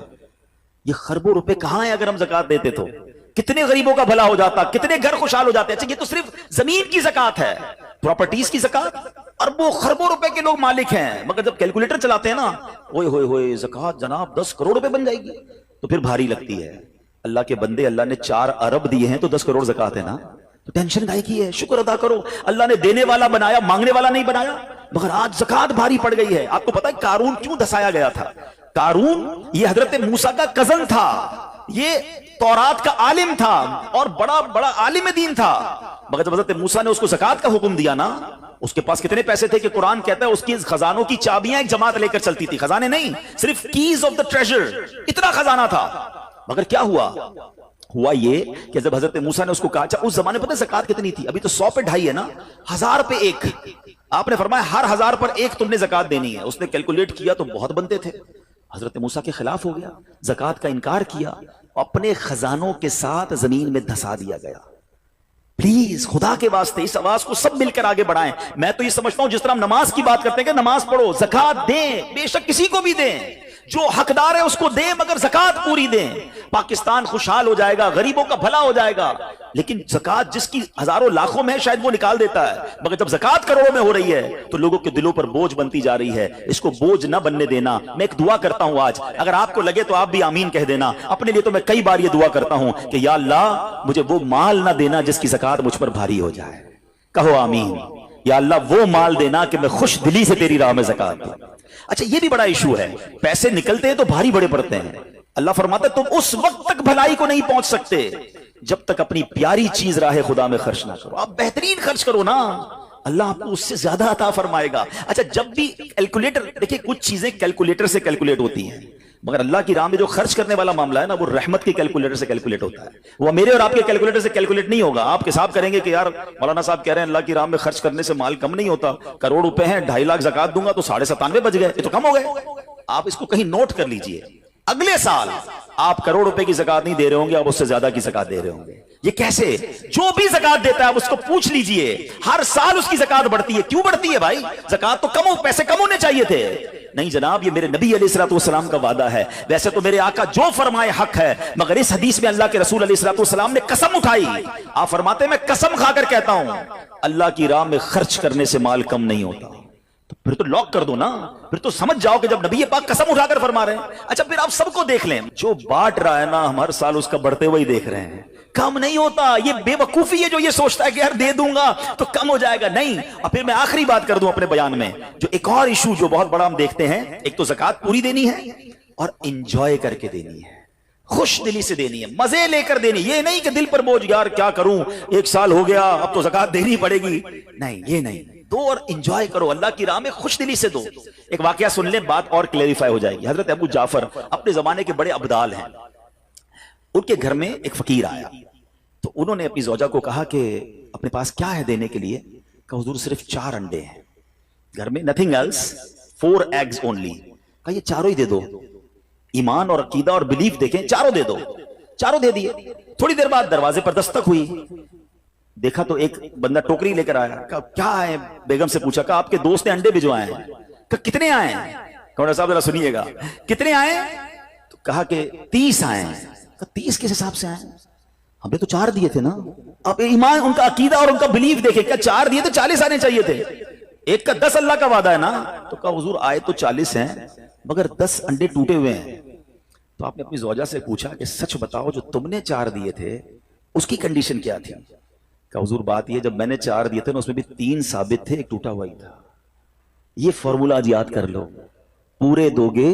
یہ خربوں روپے کہاں ہیں؟ اگر ہم زکوٰۃ دیتے تو کتنے غریبوں کا بھلا ہو جاتا, کتنے گھر خوشحال ہو جاتے. اچھا یہ تو صرف زمین کی زکوٰۃ ہے, پراپرٹیز کی زکوٰۃ, اربوں خربوں روپے کے لوگ مالک ہیں. مگر جب کیلکولیٹر چلاتے ہیں نا, ہوئے ہوئے ہوئے زکوٰۃ جناب 10 کروڑ روپے بن جائے گی, تو پھر بھاری لگتی ہے. اللہ کے بندے, اللہ نے 4 ارب دیے ہیں تو 10 کروڑ زکوٰۃ ہے نا, تو ٹینشن کائے کی ہے؟ شکر ادا کرو. اللہ نے دینے والا بنایا, مانگنے والا نہیں بنایا. مگر آج زکوٰۃ بھاری پڑ گئی ہے. آپ کو پتا ہے قارون کیوں دسایا گیا تھا؟ قارون یہ حضرت موسیٰ کا کزن تھا, یہ تورات کا عالم تھا اور بڑا عالم دین تھا. مگر جب حضرت موسیٰ نے اس کو زکوٰۃ کا حکم دیا نا, اس کے پاس کتنے پیسے تھے کہ قرآن کہتا ہے اس کی خزانوں کی چابیاں ایک جماعت لے کر چلتی تھی. خزانے نہیں, صرف کیز آف دا ٹریجر, اتنا خزانہ تھا. مگر کیا ہوا یہ کہ جب حضرت موسیٰ نے اس کو کہا, اس زمانے پتہ زکوٰۃ کتنی تھی؟ ابھی تو 100 پہ 2.5 ہے نا, 1000 پہ 1. آپ نے فرمایا ہر 1000 پر 1 تم نے زکوٰۃ دینی ہے. اس نے کیلکولیٹ کیا تو بہت بنتے تھے. حضرت موسیٰ کے خلاف ہو گیا, زکوٰۃ کا انکار کیا, اپنے خزانوں کے ساتھ زمین میں دھسا دیا گیا. پلیز خدا کے واسطے اس آواز کو سب مل کر آگے بڑھائیں. میں تو یہ سمجھتا ہوں جس طرح ہم نماز کی بات کرتے ہیں کہ نماز پڑھو, زکات دیں, بے شک کسی کو بھی دیں, جو حقدار ہے اس کو دیں, مگر زکات پوری دیں. پاکستان خوشحال ہو جائے گا, غریبوں کا بھلا ہو جائے گا. لیکن زکات جس کی ہزاروں لاکھوں میں شاید وہ نکال دیتا ہے, مگر جب زکات کروڑوں میں ہو رہی ہے تو لوگوں کے دلوں پر بوجھ بنتی جا رہی ہے. اس کو بوجھ نہ بننے دینا. میں ایک دعا کرتا ہوں آج, اگر آپ کو لگے تو آپ بھی آمین کہہ دینا. اپنے لیے تو میں کئی بار یہ دعا کرتا ہوں کہ یا اللہ مجھے وہ مال نہ دینا جس کی زکات مجھ پر بھاری ہو جائے. کہو آمین. یا اللہ وہ مال دینا کہ میں خوش دلی سے تیری راہ میں زکات دوں. اچھا یہ بھی بڑا ایشو ہے, پیسے نکلتے ہیں تو بھاری بڑے پڑتے ہیں. اللہ فرماتا ہے تم اس وقت تک بھلائی کو نہیں پہنچ سکتے جب تک اپنی پیاری چیز راہ خدا میں خرچ نہ کرو. آپ بہترین خرچ کرو نا, اللہ آپ کو اس سے زیادہ عطا فرمائے گا. اچھا جب بھی کیلکولیٹر, دیکھیں کچھ چیزیں کیلکولیٹر سے کیلکولیٹ ہوتی ہیں, مگر اللہ کی راہ میں جو خرچ کرنے والا معاملہ ہے نا وہ رحمت کے کیلکولیٹر سے کیلکولیٹ ہوتا ہے. وہ میرے اور آپ کے کیلکولیٹر سے کیلکولیٹ نہیں ہوگا. آپ حساب کریں گے کہ یار مولانا صاحب کہہ رہے ہیں اللہ کی راہ میں خرچ کرنے سے مال کم نہیں ہوتا, کروڑ روپے ہیں 2.5 لاکھ زکات دوں گا تو 97.5 بچ گئے, یہ تو کم ہو گئے. آپ اس کو کہیں نوٹ کر لیجئے, اگلے سال آپ کروڑ روپے کی زکات نہیں دے رہے ہوں گے, آپ اس سے زیادہ کی زکات دے رہے ہوں گے. یہ کیسے؟ جو بھی زکات دیتا ہے آپ اس کو پوچھ لیجئے, ہر سال اس کی زکات بڑھتی ہے. کیوں بڑھتی ہے بھائی؟ زکات تو کم ہو, پیسے کم ہونے چاہیے تھے. نہیں جناب, یہ میرے نبی علیہ الصلوۃ والسلام کا وعدہ ہے. ویسے تو میرے آقا جو فرمائے حق ہے, مگر اس حدیث میں اللہ کے رسول علیہ الصلوۃ والسلام نے قسم اٹھائی. آپ فرماتے ہیں میں قسم کھا کر کہتا ہوں اللہ کی راہ میں خرچ کرنے سے مال کم نہیں ہوتا. تو پھر تو لاک کر دو نا, پھر تو سمجھ جاؤ کہ جب نبی پاک قسم اٹھا کر فرما رہے ہیں. اچھا پھر آپ سب کو دیکھ لیں, جو بانٹ رہا ہے نا ہم ہر سال اس کا بڑھتے ہوئے دیکھ رہے ہیں. کم نہیں ہوتا. یہ بے وقوفی ہے جو یہ سوچتا ہے کہ یار دے دوں گا تو کم ہو جائے گا. نہیں. اور پھر میں آخری بات کر دوں اپنے بیان میں, جو ایک اور ایشو جو بہت بڑا ہم دیکھتے ہیں, ایک تو زکات پوری دینی ہے اور انجوائے کر کے دینی ہے, خوش دلی سے دینی ہے, مزے لے کر دینی. یہ نہیں کہ دل پر بوجھ, یار کیا کروں 1 سال ہو گیا اب تو زکات دینی پڑے گی. نہیں, یہ نہیں. دو اور انجوائے کرو, اللہ کی راہ میں خوش دلی سے دو. ایک واقعہ سن لیں, بات اور کلیریفائی ہو جائے گی. حضرت ابو جعفر اپنے زمانے کے بڑے ابدال ہیں. ان کے گھر میں ایک فقیر آیا تو انہوں نے اپنی زوجہ کو کہا کہ اپنے پاس کیا ہے دینے کے لیے؟ کہا حضور صرف 4 انڈے ہیں گھر میں, nothing else, 4 eggs only. کہا یہ 4 ہی دے دو. ایمان اور عقیدہ اور بلیف دیکھیں, 4 دے دو. 4 دے دیے. تھوڑی دیر بعد دروازے پر دستک ہوئی, دیکھا تو ایک بندہ ٹوکری لے کر آیا. کہا کیا ہے؟ بیگم سے پوچھا. کہا آپ کے دوست نے انڈے بھجوائے ہیں. کہا کتنے آئے ہیں؟ کہا صاحب ذرا سنیے گا, کتنے آئے؟ تو کہا کہ 30 آئے ہیں. کہا 30 کس حساب سے آئے؟ ہم نے تو 4 دیے تھے نا. اب ایمان, ان کا عقیدہ اور ان کا بلیف دیکھے, کیا 4 دیے تو 40 آنے چاہیے تھے. ایک کا 10 اللہ کا وعدہ ہے نا. تو کہا حضور آئے تو 40 ہیں مگر 10 انڈے ٹوٹے ہوئے ہیں. تو آپ نے اپنی زوجہ سے پوچھا کہ سچ بتاؤ جو تم نے 4 دیے تھے اس کی کنڈیشن کیا تھی؟ کہ حضور بات یہ, جب میں نے 4 دیے تھے نا اس میں بھی 3 ثابت تھے, 1 ٹوٹا ہوا ہی تھا. یہ فارمولہ آج یاد کر لو, پورے دو گے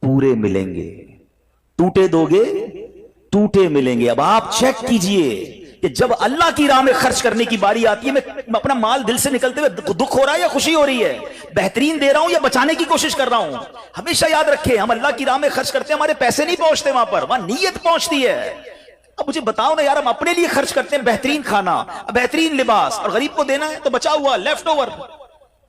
پورے ملیں گے, ٹوٹے دو گے ٹوٹے ملیں گے. اب آپ چیک کیجئے کہ جب اللہ کی راہ میں خرچ کرنے کی باری آتی ہے, میں اپنا مال دل سے نکلتے ہوئے دکھ ہو رہا ہے یا خوشی ہو رہی ہے, بہترین دے رہا ہوں یا بچانے کی کوشش کر رہا ہوں. ہمیشہ یاد رکھیں, ہم اللہ کی راہ میں خرچ کرتے ہیں, ہمارے پیسے نہیں پہنچتے وہاں پر, وہاں نیت پہنچتی ہے. اب مجھے بتاؤ نا یار, ہم اپنے لیے خرچ کرتے ہیں بہترین کھانا, بہترین لباس, اور غریب کو دینا ہے تو بچا ہوا لیفٹ اوور.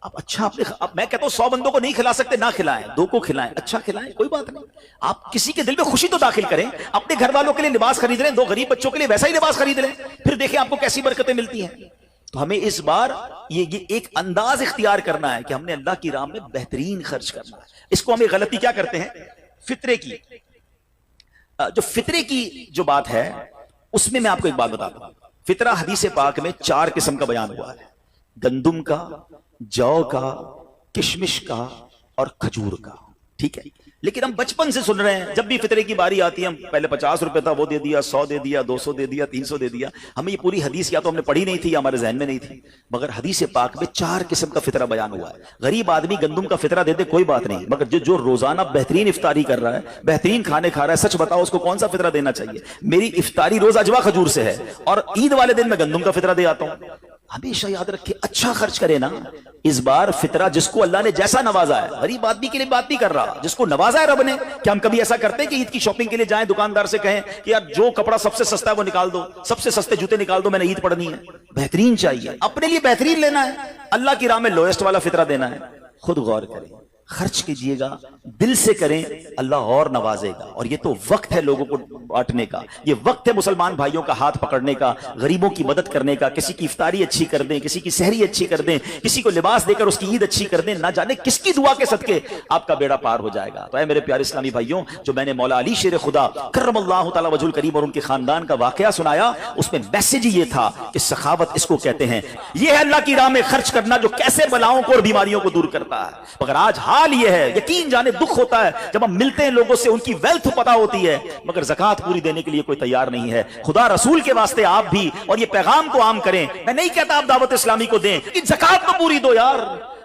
اب اچھا اب میں کہتا ہوں 100 بندوں کو نہیں کھلا سکتے, نہ کھلائیں, 2 کو کھلائیں, اچھا کھلائیں, کوئی بات نہیں. آپ کسی کے دل میں خوشی تو داخل کریں. اپنے گھر والوں کے لیے لباس خرید لیں, 2 غریب بچوں کے لیے ویسا ہی لباس خرید لیں, پھر دیکھیں آپ کو کیسی برکتیں ملتی ہیں. تو ہمیں اس بار یہ ایک انداز اختیار کرنا ہے کہ ہم نے اللہ کی راہ میں بہترین خرچ کرنا ہے. اس کو ہم ایک غلطی کیا کرتے ہیں, فطرے کی, جو فطرے کی جو بات ہے اس میں آپ کو ایک بات بتاتا ہوں. فطرہ حدیث پاک میں 4 قسم کا بیان ہوا ہے, گندم کا, جو کا, کشمش کا اور کھجور کا. ٹھیک ہے, لیکن ہم بچپن سے سن رہے ہیں, جب بھی فطرے کی باری آتی ہے ہم پہلے 50 روپے تھا وہ دے دیا, 100 دے دیا, 200 دے دیا, 300 دے دیا. ہمیں یہ پوری حدیث یا تو ہم نے پڑھی نہیں تھی یا ہمارے ذہن میں نہیں تھی, مگر حدیث پاک میں 4 قسم کا فطرہ بیان ہوا ہے. غریب آدمی گندم کا فطرہ دے دے کوئی بات نہیں, مگر جو روزانہ بہترین افطاری کر رہا ہے, بہترین کھانے کھا رہا ہے, سچ بتاؤ اس کو کون سا فطرہ دینا چاہیے؟ میری افطاری روز اجوا کھجور سے ہے اور عید والے دن میں گندم کا فطرہ دے آتا ہوں. ہمیشہ یاد رکھے, اچھا خرچ کرے نا. اس بار فطرہ جس کو اللہ نے جیسا نوازا ہے, غریب آدمی کے لیے بات نہیں کر رہا, جس کو نوازا ہے رب نے. کیا ہم کبھی ایسا کرتے ہیں کہ عید کی شاپنگ کے لیے جائیں, دکاندار سے کہیں کہ یار جو کپڑا سب سے سستا ہے وہ نکال دو, سب سے سستے جوتے نکال دو, میں نے عید پڑھنی ہے. بہترین چاہیے, اپنے لیے بہترین لینا ہے, اللہ کی راہ میں لوئسٹ والا فطرہ دینا ہے. خود غور کریں, خرچ کیجئے گا، دل سے کریں، اللہ اور نوازے گا۔ اور یہ تو وقت ہے لوگوں کو بانٹنے کا، یہ وقت ہے مسلمان بھائیوں کا ہاتھ پکڑنے کا، غریبوں کی مدد کرنے کا، کسی کی افطاری اچھی کر دیں، کسی کی سحری اچھی کر دیں، کسی کو لباس دے کر اس کی عید اچھی کر دیں، نہ جانے کس کی دعا کے صدقے آپ کا بیڑا پار ہو جائے گا۔ تو اے میرے پیارے اسلامی بھائیوں، جو میں نے مولا علی شیر خدا کرم اللہ تعالی وجہ الکریم اور ان کے خاندان کا واقعہ سنایا، اس میں میسج یہ تھا کہ سخاوت اس کو کہتے ہیں، یہ ہے اللہ کی راہ میں خرچ کرنا جو کیسے بلاؤں کو اور بیماریوں کو دور کرتا ہے۔ مگر آج حال یہ ہے، یقین جانے دکھ ہوتا ہے جب ہم ملتے ہیں لوگوں سے، ان کی ویلتھ پتا ہوتی ہے مگر زکوٰۃ پوری دینے کے لیے کوئی تیار نہیں ہے۔ خدا رسول کے واسطے آپ بھی اور یہ پیغام کو عام کریں، میں نہیں کہتا آپ دعوت اسلامی کو دیں، زکوٰۃ تو پوری دو یار،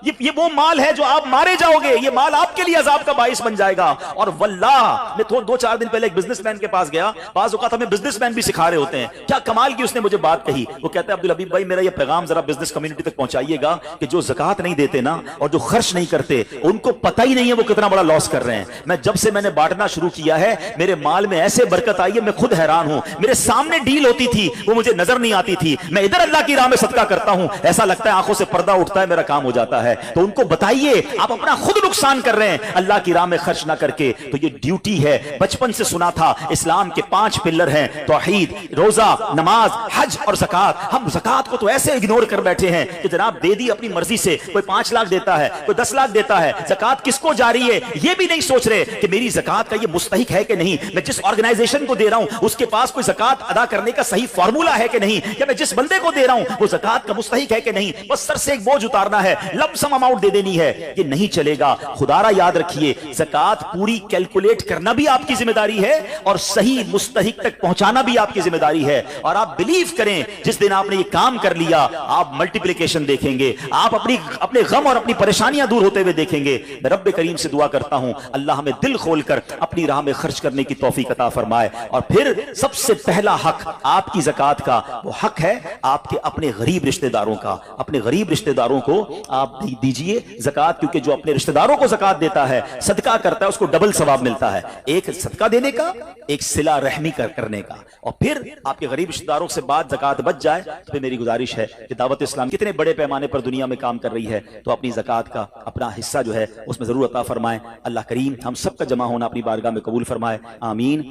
یہ وہ مال ہے جو آپ مارے جاؤ گے، یہ مال آپ کے لیے عذاب کا باعث بن جائے گا۔ اور واللہ میں دو چار دن پہلے ایک بزنس مین کے پاس گیا، بعض اوقات ہمیں بزنس مین بھی سکھا رہے ہوتے ہیں، کیا کمال کی اس نے مجھے بات کہی، وہ کہتا ہے عبدالحبیب بھائی میرا یہ پیغام ذرا بزنس کمیونٹی تک پہنچائیے گا کہ جو زکوٰۃ نہیں دیتے نا اور جو خرچ نہیں کرتے ان کو پتہ ہی نہیں ہے وہ کتنا بڑا لاس کر رہے ہیں۔ میں نے بانٹنا شروع کیا ہے، میرے مال میں ایسے برکت آئی ہے، میں خود حیران ہوں، میرے سامنے ڈیل ہوتی تھی وہ مجھے نظر نہیں آتی تھی، میں ادھر اللہ کی راہ میں صدقہ کرتا ہوں، ایسا لگتا ہے آنکھوں سے پردہ اٹھتا ہے، میرا کام ہو جاتا ہے۔ تو ان کو بتائیے آپ اپنا خود نقصان کر رہے ہیں اللہ کی راہ میں خرچ نہ کر کے۔ تو یہ ڈیوٹی ہے، بچپن سے سنا تھا اسلام کے 5 پلر ہیں، توحید، روزہ، نماز، حج اور زکوٰۃ۔ ہم زکوٰۃ کو تو ایسے اگنور کر بیٹھے ہیں کہ جناب دے دی اپنی مرضی سے، کوئی 5 لاکھ دیتا ہے، کوئی 10 لاکھ دیتا ہے، زکوٰۃ کس کو جاری ہے یہ بھی نہیں سوچ رہے کہ میری زکوٰۃ کا یہ مستحق ہے کہ نہیں، میں جس آرگنائزیشن کو دے رہا ہوں اس کے پاس کوئی زکوٰۃ ادا کرنے کا صحیح فارمولا ہے کہ نہیں، یا میں جس بندے کو دے رہا ہوں وہ زکوٰۃ کا مستحق ہے کہ نہیں، بس سر سے ایک بوجھ اتارنا ہے، لم سم اماؤنٹ دے دینی ہے، یہ نہیں چلے گا۔ خدا را یاد رکھیے، زکوٰۃ پوری کیلکولیٹ کرنا بھی آپ کی ذمہ داری ہے اور صحیح مستحق تک پہنچانا بھی آپ کی ذمہ داری ہے۔ اور آپ بلیو کریں جس دن آپ نے یہ کام کر لیا آپ ملٹیپلیکیشن دیکھیں گے، آپ اپنے غم اور اپنی پریشانیاں دور ہوتے ہوئے دیکھیں گے۔ میں رب کریم سے دعا کرتا ہوں اللہ ہمیں دل کھول کر اپنی راہ میں خرچ کرنے کی توفیق عطا فرمائے۔ اور پھر سب سے پہلا حق آپ کی زکوٰۃ کا وہ حق ہے آپ کے اپنے غریب رشتہ داروں کا، اپنے غریب رشتہ داروں کو آپ دیجئے زکوٰۃ، کیونکہ جو اپنے رشتہ داروں کو زکوٰۃ دیتا ہے، صدقہ کرتا ہے، اس کو ڈبل ثواب ملتا ہے، ایک صدقہ دینے کا، ایک صلہ رحمی کرنے کا۔ اور پھر آپ کے غریب رشتہ داروں سے بعد زکوٰۃ بچ جائے تو پھر میری گزارش ہے کہ دعوت اسلام کتنے بڑے پیمانے پر دنیا میں کام کر رہی ہے، تو اپنی زکوٰۃ کا اپنا حصہ جو ہے اس میں ضرور عطا فرمائیں۔ اللہ کریم ہم سب کا جمع ہونا اپنی بارگاہ میں قبول فرمائے، آمین۔